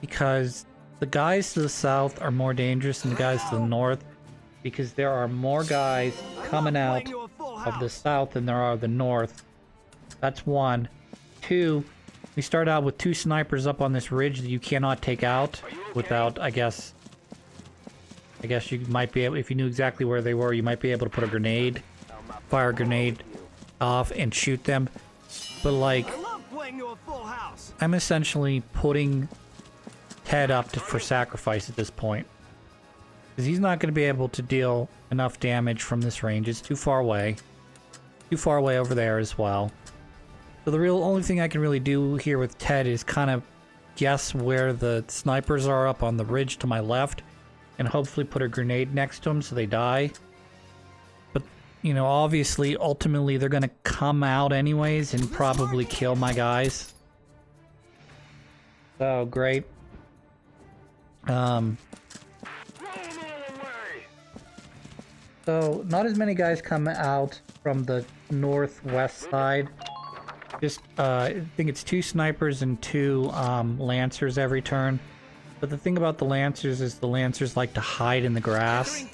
Because the guys to the south are more dangerous than the guys to the north, because there are more guys coming out of the south than there are the north. That's one. Two, we start out with 2 snipers up on this ridge that you cannot take out without, I guess you might be able, if you knew exactly where they were, you might be able to put a grenade, fire a grenade off and shoot them. But like, I'm essentially putting Ted up for sacrifice at this point. Because he's not going to be able to deal enough damage from this range. It's too far away. Too far away over there as well. So the only thing I can really do here with Ted is kind of guess where the snipers are up on the ridge to my left. And hopefully put a grenade next to them so they die. But, you know, obviously, ultimately, they're going to come out anyways and probably kill my guys. So, great. So, not as many guys come out from the northwest side. Just, I think it's 2 snipers and 2 lancers every turn. But the thing about the lancers is the lancers like to hide in the grass.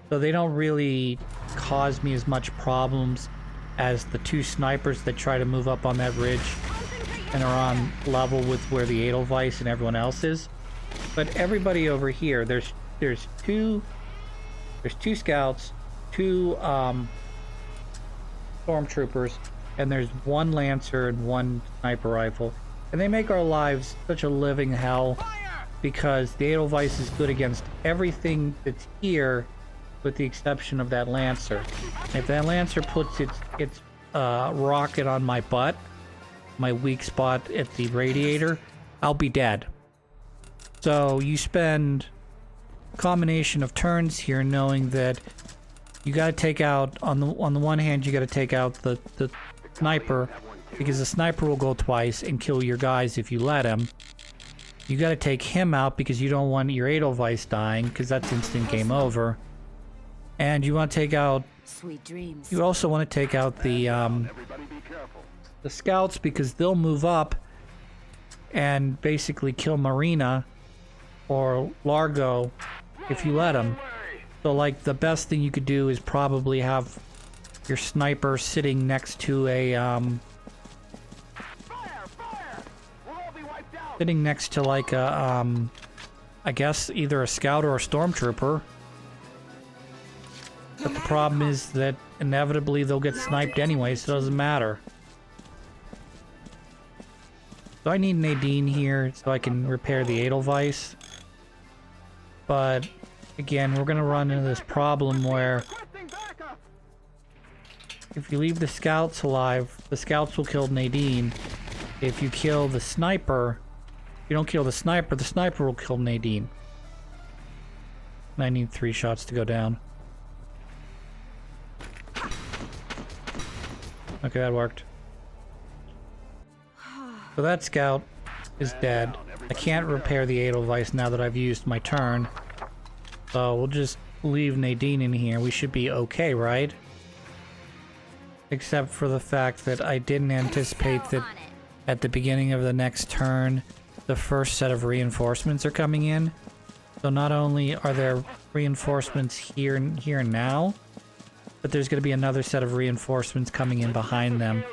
So they don't really cause me as much problems as the 2 snipers that try to move up on that ridge and are on level with where the Edelweiss and everyone else is. But everybody over here, there's 2 scouts, 2 stormtroopers, and there's 1 lancer and 1 sniper rifle. And they make our lives such a living hell because the Edelweiss is good against everything that's here with the exception of that lancer. If that lancer puts its rocket on my butt, my weak spot at the radiator, I'll be dead. So you spend a combination of turns here knowing that you gotta take out, on the one hand, you gotta take out the sniper, because the sniper will go twice and kill your guys if you let him. You gotta take him out because you don't want your Edelweiss dying, because that's instant game over. And you want to take out... Sweet dreams. You also want to take out the scouts, because they'll move up and basically kill Marina or Largo if you let them. So, like, the best thing you could do is probably have your sniper sitting next to a, sitting next to, like, a, I guess either a scout or a stormtrooper. But the problem is that inevitably they'll get sniped anyway, so it doesn't matter. So I need Nadine here so I can repair the Edelweiss. But, again, we're gonna run into this problem where if you leave the scouts alive, the scouts will kill Nadine. If you kill the sniper, if you don't kill the sniper will kill Nadine. And I need 3 shots to go down. Okay, that worked. So that scout is dead. I can't repair the Edelweiss now that I've used my turn. So we'll just leave Nadine in here. We should be okay, right? Except for the fact that I didn't anticipate that at the beginning of the next turn, the first set of reinforcements are coming in. So not only are there reinforcements here and now, but there's going to be another set of reinforcements coming in behind them.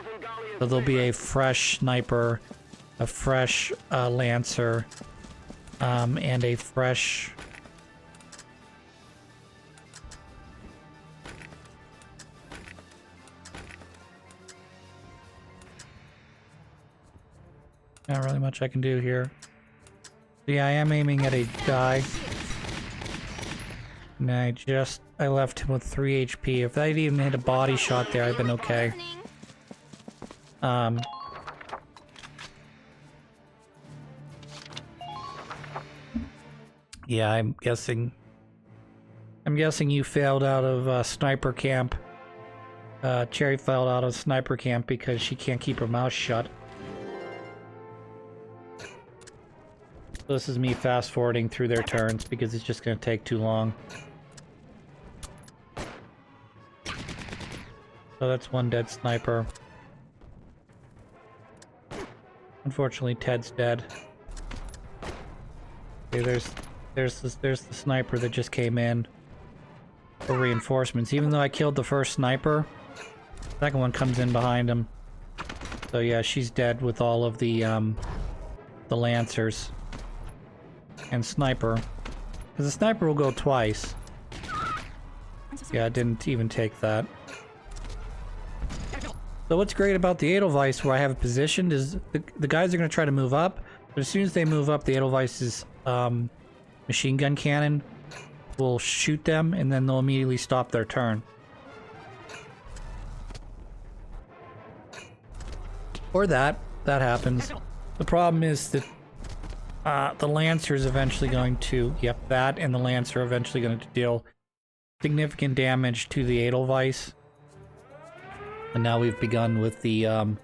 So there'll be a fresh sniper, a fresh lancer, and a fresh... Not really much I can do here. Yeah, I am aiming at a guy. And I left him with 3 HP. If I'd even hit a body shot there, I'd been okay. Yeah, I'm guessing you failed out of sniper camp. Cherry failed out of sniper camp because she can't keep her mouth shut. So this is me fast forwarding through their turns because it's just going to take too long. So that's 1 dead sniper. Unfortunately, Ted's dead. Okay, there's the sniper that just came in for reinforcements. Even though I killed the first sniper, the second one comes in behind him. So yeah, she's dead with all of the Lancers and sniper. Because the sniper will go twice. Yeah, I didn't even take that. So what's great about the Edelweiss where I have it positioned is the guys are going to try to move up, but as soon as they move up, the Edelweiss's machine gun cannon will shoot them, and then they'll immediately stop their turn. Or that happens. The problem is that the Lancer is eventually going to, yep, that and the Lancer are eventually going to deal significant damage to the Edelweiss. And now we've begun with the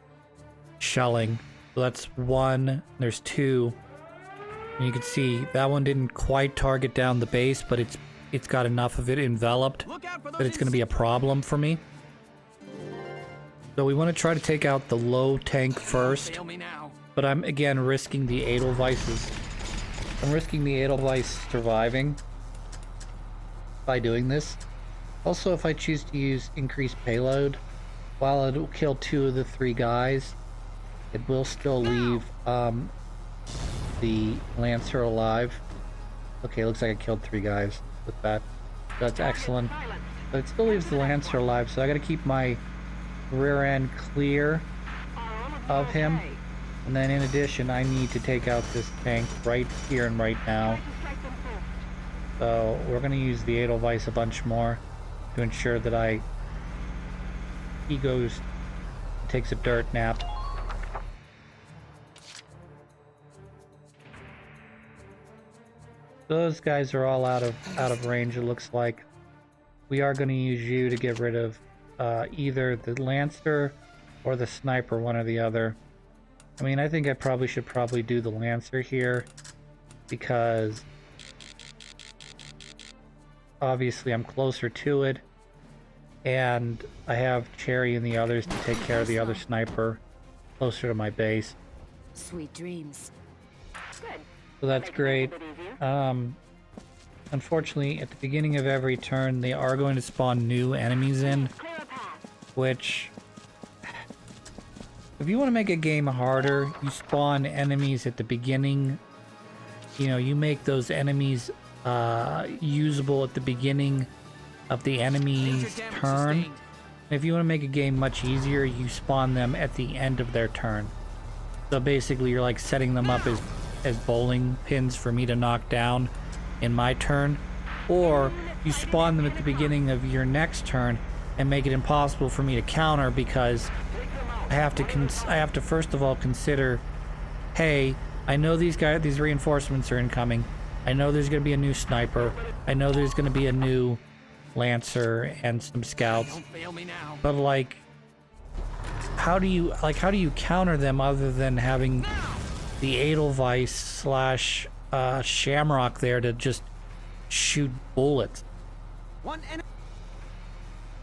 shelling. So that's one, there's two. And you can see that one didn't quite target down the base, but it's got enough of it enveloped that it's going to be a problem for me. So we want to try to take out the low tank first. But I'm again risking the Edelweiss's. I'm risking the Edelweiss surviving by doing this. Also, if I choose to use increased payload, while it will kill 2 of the 3 guys, it will still leave the Lancer alive. Okay, looks like I killed 3 guys with that. That's excellent. But it still leaves the Lancer alive, so I gotta keep my rear end clear of him. And then in addition, I need to take out this tank right here and right now. So we're gonna use the Edelweiss a bunch more to ensure that he goes, takes a dirt nap. Those guys are all out of range, it looks like. We are going to use you to get rid of either the Lancer or the sniper, one or the other. I mean, I think I should do the Lancer here, because obviously I'm closer to it, and I have Cherry and the others to take care of the other sniper closer to my base. Sweet dreams. Good. So that's great. Unfortunately, at the beginning of every turn, they are going to spawn new enemies in, which, if you want to make a game harder, you spawn enemies at the beginning. You know, you make those enemies usable at the beginning of the enemy's turn. And if you want to make a game much easier, you spawn them at the end of their turn. So basically, you're like setting them up as bowling pins for me to knock down in my turn, or you spawn them at the beginning of your next turn and make it impossible for me to counter, because I have to first of all consider, hey, I know these reinforcements are incoming. I know there's going to be a new sniper. I know there's going to be a new Lancer and some scouts. But like, how do you counter them other than having the Edelweiss / Shamrock there to just shoot bullets?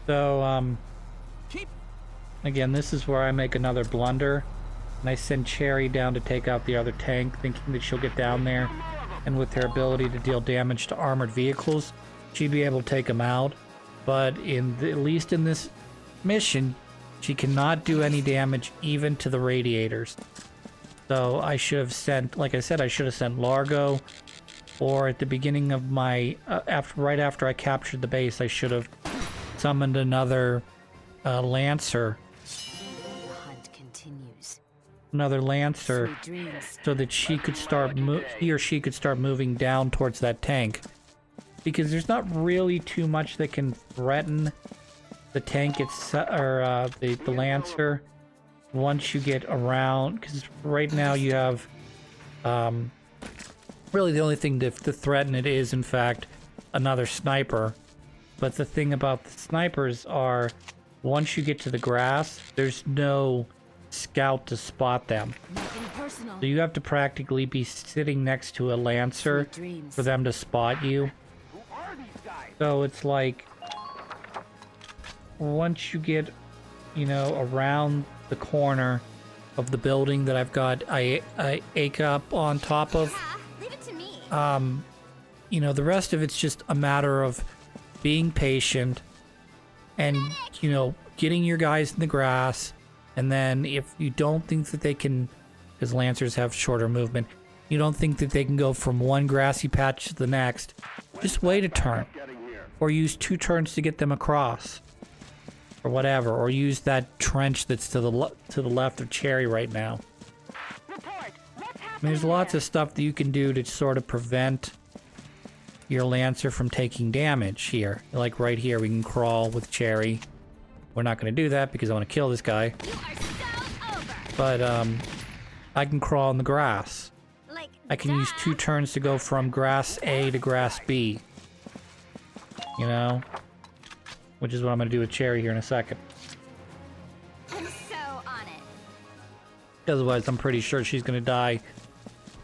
So again, this is where I make another blunder, and I send Cherry down to take out the other tank, thinking that she'll get down there, and with her ability to deal damage to armored vehicles, she'd be able to take them out. But at least in this mission, she cannot do any damage even to the radiators. So I should have sent, like I said, I should have sent Largo, or at the beginning of my, right after I captured the base, I should have summoned another Lancer. The hunt continues. Another Lancer, so that he or she could start moving down towards that tank. Because there's not really too much that can threaten the tank or the Lancer once you get around, because right now you have really the only thing to threaten it is in fact another sniper. But the thing about the snipers are, once you get to the grass, there's no scout to spot them. So you have to practically be sitting next to a Lancer for them to spot you. So it's like, once you get, around the corner, of the building that I've got I ache up on top of. Leave it to me. You know, the rest of it's just a matter of being patient and, you know, getting your guys in the grass. And then if you don't think that they can, because Lancers have shorter movement, you don't think that they can go from one grassy patch to the next, just wait a turn. Or use 2 turns to get them across. Or whatever. Or use that trench that's to the left of Cherry right now. I mean, there's lots of stuff that you can do to sort of prevent your Lancer from taking damage here. Like right here, we can crawl with Cherry. We're not going to do that because I want to kill this guy. You are so over. But, I can crawl in the grass. Like, I can use 2 turns to go from grass A to grass B. You know? Which is what I'm going to do with Cherry here in a second. I'm so on it. Otherwise, I'm pretty sure she's going to die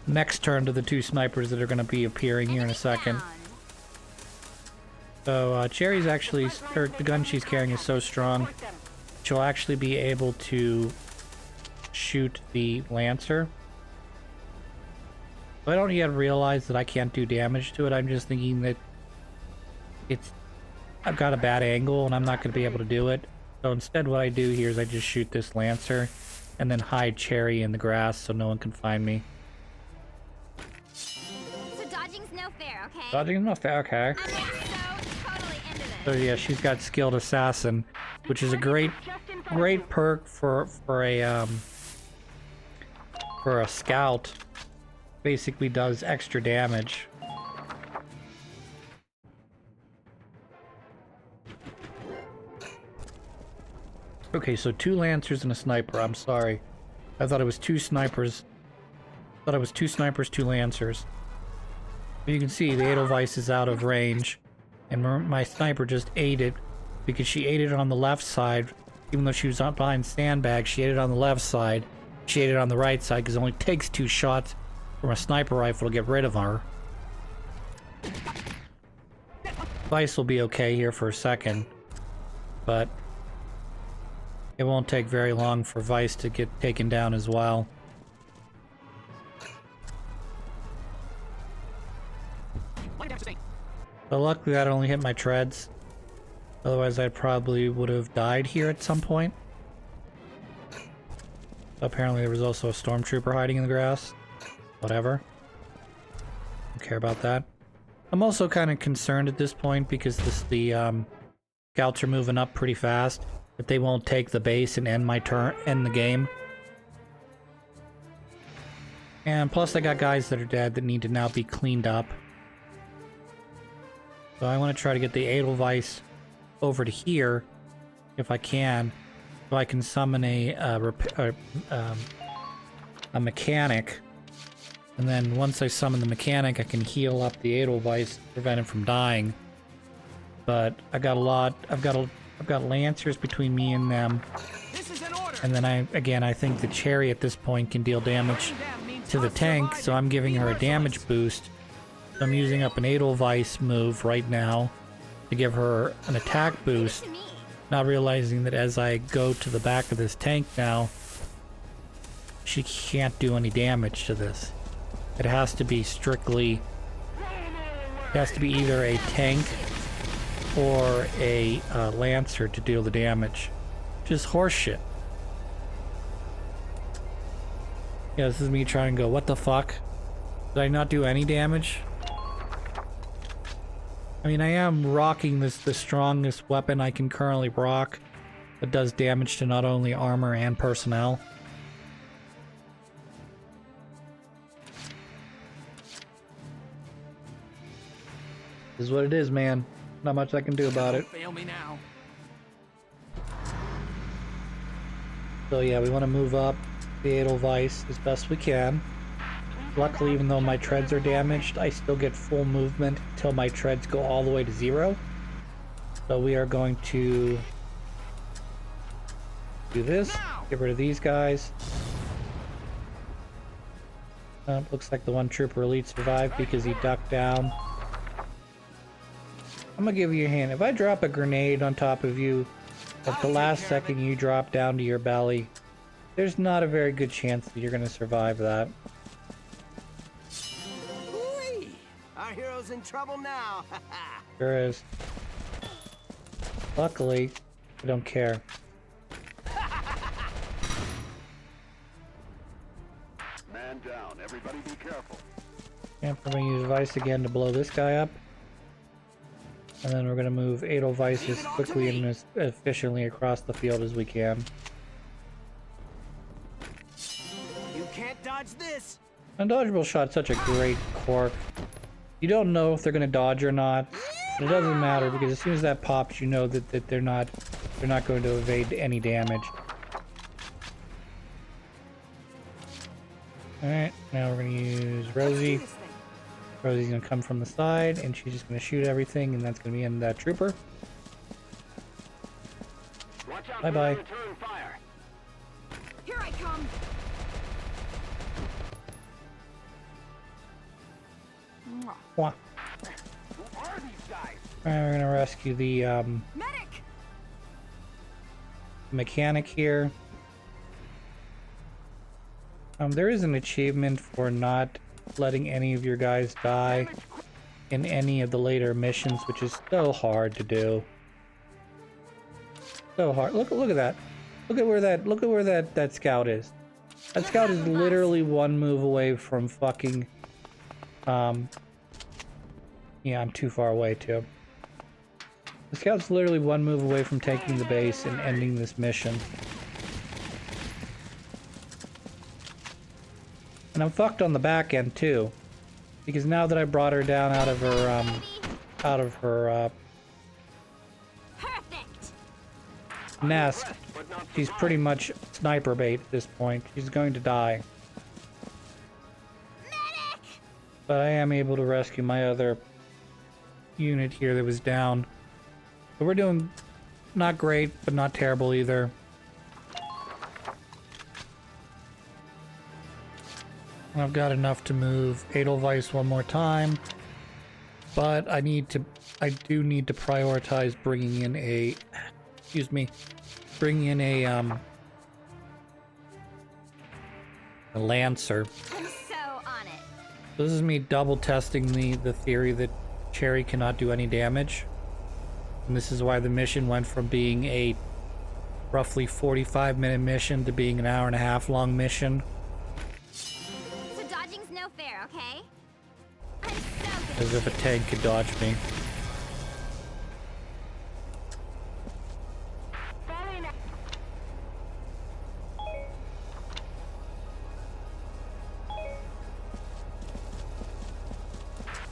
next turn to the 2 snipers that are going to be appearing here in a second. So, Cherry's actually, the gun she's carrying is so strong, she'll actually be able to shoot the Lancer. I don't yet realize that I can't do damage to it. I'm just thinking that I've got a bad angle and I'm not going to be able to do it. So instead what I do here is I just shoot this Lancer and then hide Cherry in the grass so no one can find me. So dodging's no fair, okay? Dodging is not fair, okay. I'm like so totally into this. So yeah, she's got Skilled Assassin, which is a great perk for a scout. Basically does extra damage. Okay, so 2 Lancers and a Sniper. I'm sorry. I thought it was 2 Snipers. I thought it was 2 Snipers, 2 Lancers. But you can see the Edelweiss is out of range. And my Sniper just ate it because she ate it on the left side. Even though she was up behind sandbags, she ate it on the left side. She ate it on the right side because it only takes 2 shots from a sniper rifle to get rid of her. Vice will be okay here for a second. But it won't take very long for Vice to get taken down as well. But luckily that only hit my treads. Otherwise I probably would have died here at some point. Apparently there was also a stormtrooper hiding in the grass. Whatever. Don't care about that. I'm also kind of concerned at this point because the scouts are moving up pretty fast. That they won't take the base and end the game. And plus I got guys that are dead that need to now be cleaned up. So I want to try to get the Edelweiss over to here, if I can, so I can summon a mechanic. And then once I summon the mechanic, I can heal up the Edelweiss, prevent him from dying. But I've got Lancers between me and them. And then I think the Cherry at this point can deal damage to the tank, so I'm giving her a damage boost. So I'm using up an Edelweiss move right now to give her an attack boost, not realizing that as I go to the back of this tank now, she can't do any damage to this. It has to be either a tank or a Lancer to deal the damage. Just horseshit. Yeah, this is me trying to go, what the fuck? Did I not do any damage? I mean, I am rocking the strongest weapon I can currently rock that does damage to not only armor and personnel. This is what it is, man. Not much I can do about it. Fail me now. So yeah, we want to move up the Edelweiss as best we can. Luckily, even though my treads are damaged, I still get full movement until my treads go all the way to 0. So we are going to do this, get rid of these guys. Looks like the one Trooper Elite survived because he ducked down. I'm gonna give you a hint. If I drop a grenade on top of you, at the last second you drop down to your belly, there's not a very good chance that you're gonna survive that. Whee! Our hero's in trouble now. Sure is. Luckily, I don't care. Man down. Everybody be careful. And we're gonna use Vice again to blow this guy up. And then we're gonna move Edelweiss as quickly and as efficiently across the field as we can. You can't dodge this. Undodgeable shot's such a great quirk. You don't know if they're gonna dodge or not. But it doesn't matter because as soon as that pops, you know that they're not going to evade any damage. Alright, now we're gonna use Rosie. Rosie's gonna come from the side and she's just gonna shoot everything and that's gonna be in that trooper. Bye bye. Here I come. Wah. Who are these guys? Alright, we're gonna rescue the Medic. mechanic here. There is an achievement for not letting any of your guys die in any of the later missions, which is so hard to do. So hard. Look at that. Look at where that scout is. That scout is literally one move away from fucking yeah, I'm too far away too. The scout's literally one move away from taking the base and ending this mission. And I'm fucked on the back end too, because now that I brought her down out of her Perfect. nest, she's pretty much sniper bait at this point. She's going to die. Medic. But I am able to rescue my other unit here that was down. So we're doing not great, but not terrible either. I've got enough to move Edelweiss one more time, but I do need to prioritize bringing in a, a Lancer. I'm so on it. This is me double testing the theory that Cherry cannot do any damage. And this is why the mission went from being a roughly 45-minute mission to being an hour-and-a-half long mission. So dodging's no fair, okay? I'm so good. As if a tank could dodge me.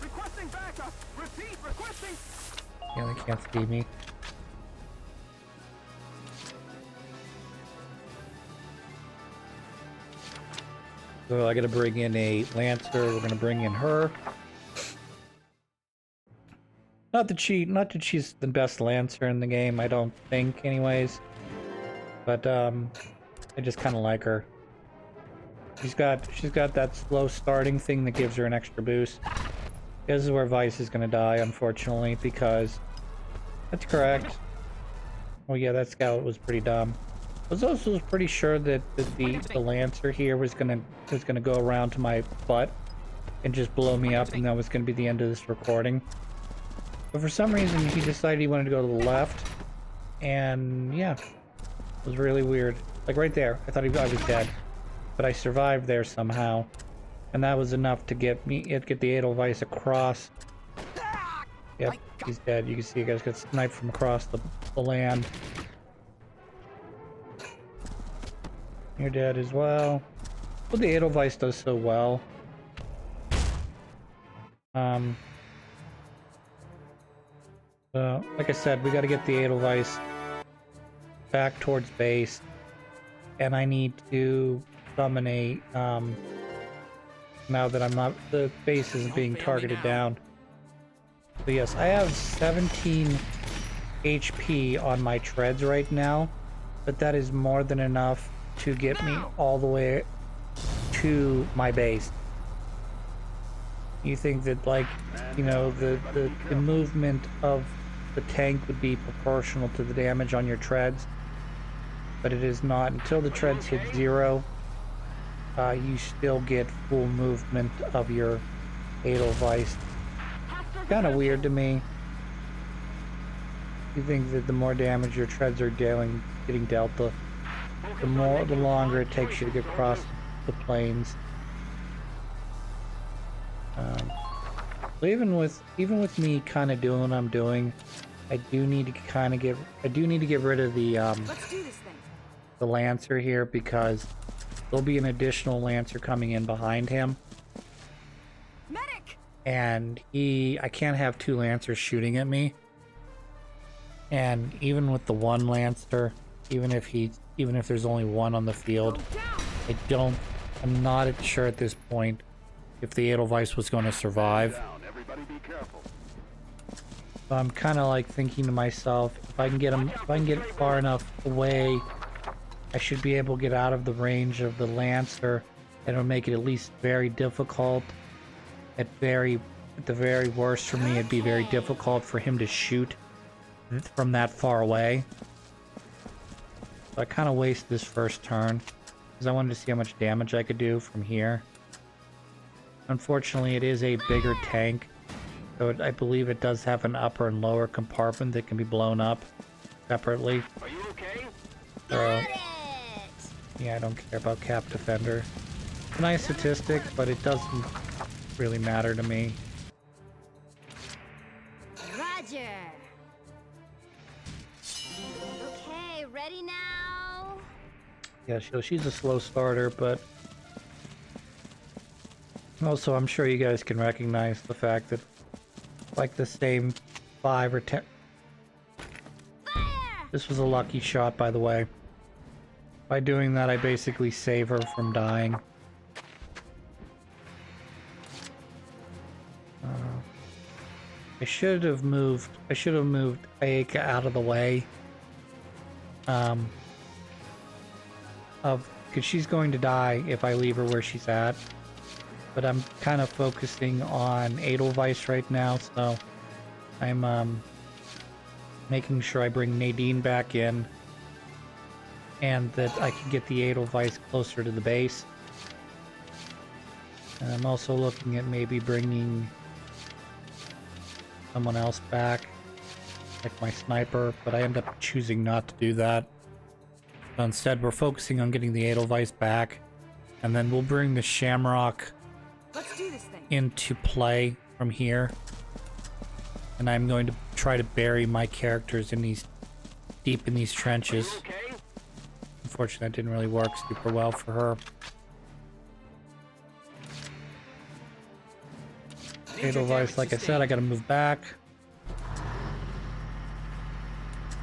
Requesting backup. Repeat. Requesting. Yeah, they can't see me. So I gotta bring in a Lancer. We're gonna bring in her. Not that she's the best Lancer in the game, I don't think, anyways. But I just kind of like her. She's got that slow starting thing that gives her an extra boost. This is where Vice is gonna die, unfortunately, because that's correct. Oh yeah, that scout was pretty dumb. I was also pretty sure that the Lancer here was gonna go around to my butt and just blow me up, and that was gonna be the end of this recording. But for some reason, he decided he wanted to go to the left, and yeah, it was really weird. Like right there, I thought I was dead, but I survived there somehow, and that was enough to get the Edelweiss across. Yep, he's dead. You can see you guys got sniped from across the land. You're dead as well. Well, the Edelweiss does so well. So, like I said, we got to get the Edelweiss back towards base, and I need to summon a. Now that the base isn't being targeted down. So yes, I have 17 HP on my treads right now, but that is more than enough to get me all the way to my base. You think that, like, you know, the movement of the tank would be proportional to the damage on your treads? but it is not. Until the treads hit 0, you still get full movement of your Edelweiss. Kind of weird to me. You think that the more damage your treads are getting dealt, the longer it takes you to get across the plains. So even with me kind of doing what I'm doing, I do need to get rid of the Let's do this thing. the Lancer here, because there'll be an additional Lancer coming in behind him. Medic! And I can't have 2 Lancers shooting at me. And even with the 1 Lancer, even if there's only 1 on the field, I'm not sure at this point if the Edelweiss was going to survive. Down. Everybody be careful. So I'm kind of like thinking to myself, if I can get far enough away, I should be able to get out of the range of the Lancer, and it'll make it at least very difficult. At the very worst for me, it'd be very difficult for him to shoot from that far away. So I kind of wasted this first turn because I wanted to see how much damage I could do from here. Unfortunately, it is a bigger tank, so I believe it does have an upper and lower compartment that can be blown up separately. Are you okay? Got it! Yeah, I don't care about Cap Defender. It's a nice statistic, but it doesn't really matter to me. Roger. Okay, ready now? Yeah, she's a slow starter, but also I'm sure you guys can recognize the fact that like the same 5 or 10. Fire! This was a lucky shot, by the way. By doing that, I basically save her from dying. I should have moved Ayaka out of the way. Because she's going to die if I leave her where she's at. But I'm kind of focusing on Edelweiss right now, so I'm making sure I bring Nadine back in, and that I can get the Edelweiss closer to the base. And I'm also looking at maybe bringing someone else back, like my sniper, but I end up choosing not to do that. So instead, we're focusing on getting the Edelweiss back, and then we'll bring the Shamrock Let's do this thing. into play from here. And I'm going to try to bury my characters deep in these trenches. Okay? Unfortunately, that didn't really work super well for her. Edelweiss, like I said, I gotta move back.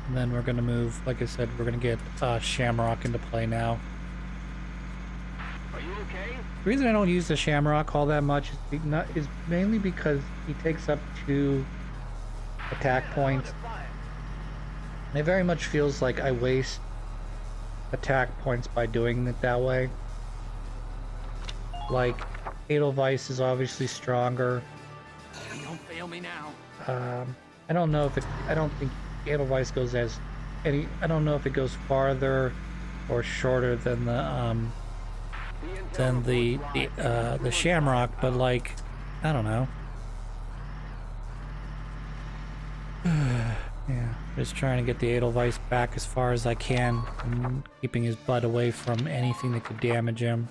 And then we're gonna move, like I said, we're gonna get Shamrock into play now. Are you okay? The reason I don't use the Shamrock all that much is mainly because he takes up 2 attack points. And it very much feels like I waste attack points by doing it that way. Like, Edelweiss is obviously stronger. Don't fail me now. I don't think Edelweiss goes I don't know if it goes farther or shorter than the Shamrock, but like, I don't know. Yeah, just trying to get the Edelweiss back as far as I can, and keeping his butt away from anything that could damage him.